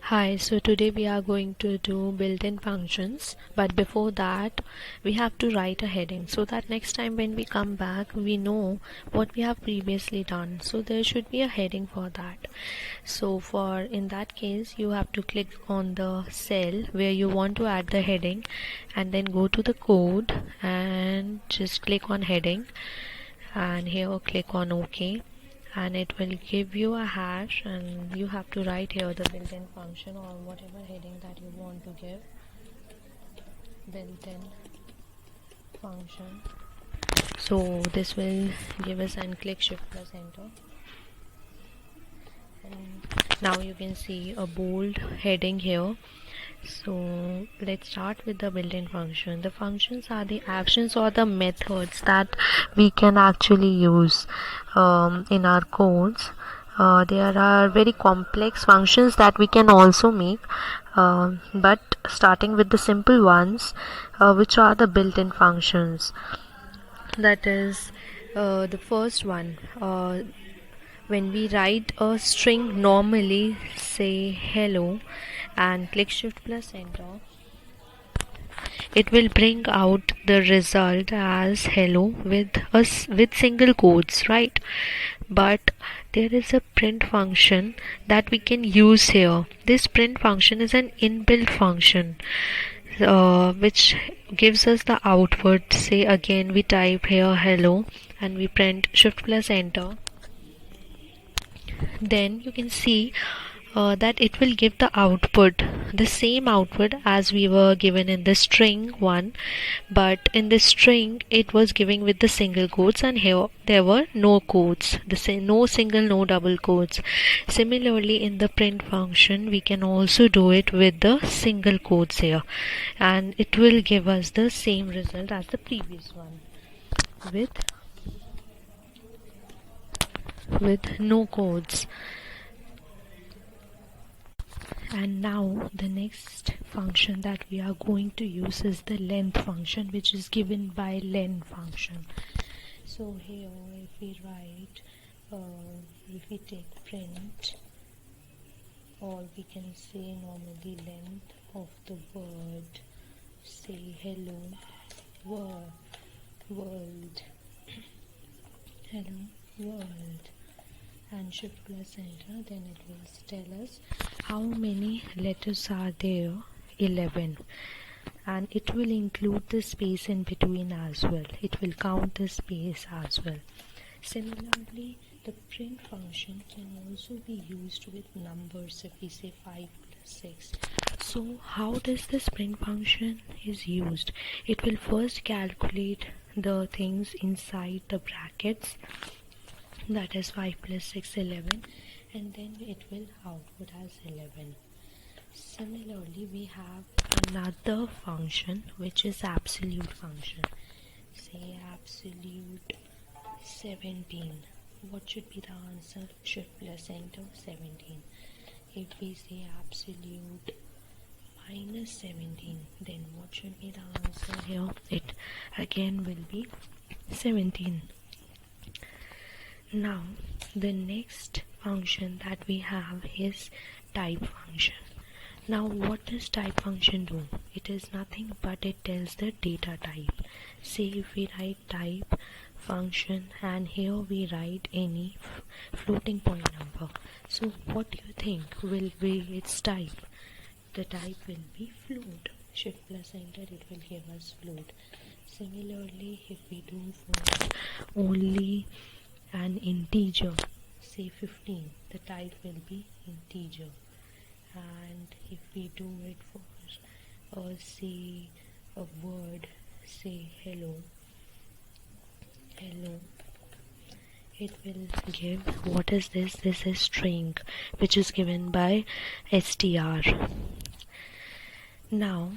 Hi, so today we are going to do built-in functions, but before that we have to write a heading so that next time when we come back we know what we have previously done. So there should be a heading for that. So for in that case you have to click on the cell where you want to add the heading and then go to the code and just click on heading, and here click on OK, and it will give you a hash, and you have to write here the built-in function or whatever heading that you want to give. Built-in function. So this will give us, and click shift plus enter, and now you can see a bold heading here. So let's start with the built-in function. The functions are the actions or the methods that we can actually use in our codes. There are very complex functions that we can also make, but starting with the simple ones, which are the built-in functions. That is the first one. When we write a string, normally say hello and click shift plus enter, it will bring out the result as hello with us with single quotes, right? But there is a print function that we can use here. This print function is an inbuilt function which gives us the output. Say again we type here hello and we print shift plus enter, then you can see that it will give the output, the same output as we were given in the string one, but in the string it was giving with the single quotes, and here there were no quotes, no single, no double quotes. Similarly, in the print function we can also do it with the single quotes here, and it will give us the same result as the previous one with no quotes. And now the next function that we are going to use is the length function, which is given by len function. So here if we write, if we take print, or we can say normally length of the word, say hello world, hello world, and shift plus enter, then it will tell us how many letters are there. 11, and it will include the space in between as well. It will count the space as well. Similarly, the print function can also be used with numbers. If we say 5 plus 6, so how does this print function is used? It will first calculate the things inside the brackets, that is 5 plus 6, 11, and then it will output as 11. Similarly, we have another function which is absolute function. Say absolute 17. What should be the answer? Shift plus enter, 17. If we say absolute minus 17, then what should be the answer here? It again will be 17. Now the next function that we have is type function. Now what does type function do? It is nothing but it tells the data type. Say if we write type function and here we write any floating point number, so what do you think will be its type? The type will be float. Shift plus enter, it will give us float. Similarly, if we do for only an integer, say 15, the type will be integer. And if we do it for say a word, say hello, it will give, what is this? This is string, which is given by str. Now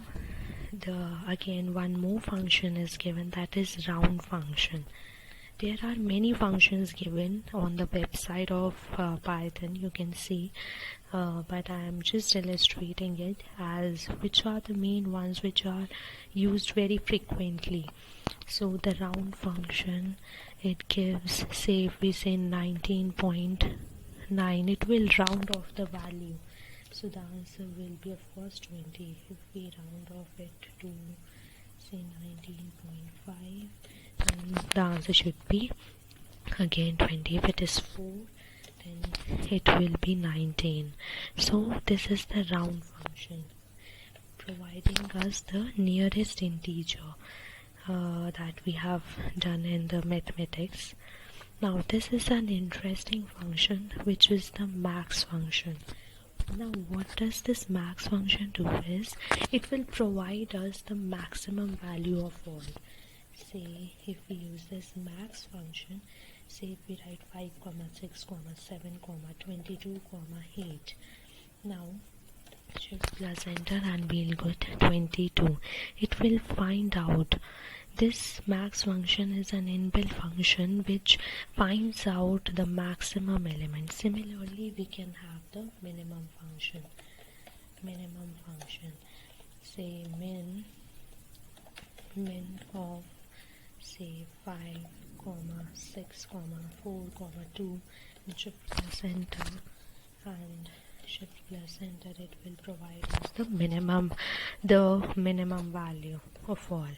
again one more function is given, that is round function. There are many functions given on the website of Python, you can see, but I am just illustrating it as which are the main ones which are used very frequently. So the round function, it gives, say if we say 19.9, it will round off the value. So the answer will be of course 20. If we round off it to say 19.5, then the answer should be again 20. If it is 4, then it will be 19. So this is the round function, providing us the nearest integer that we have done in the mathematics. Now this is an interesting function, which is the max function. Now what does this max function do is, it will provide us the maximum value of all. Say if we use this max function, say if we write 5, 6, 7, 22, 8. Now shift plus enter and we'll get 22. It will find out. This max function is an inbuilt function which finds out the maximum element. Similarly, we can have the minimum function. Say min of say 5, 6, 4, 2, and shift plus enter, and shift plus enter, it will provide us the minimum value of all.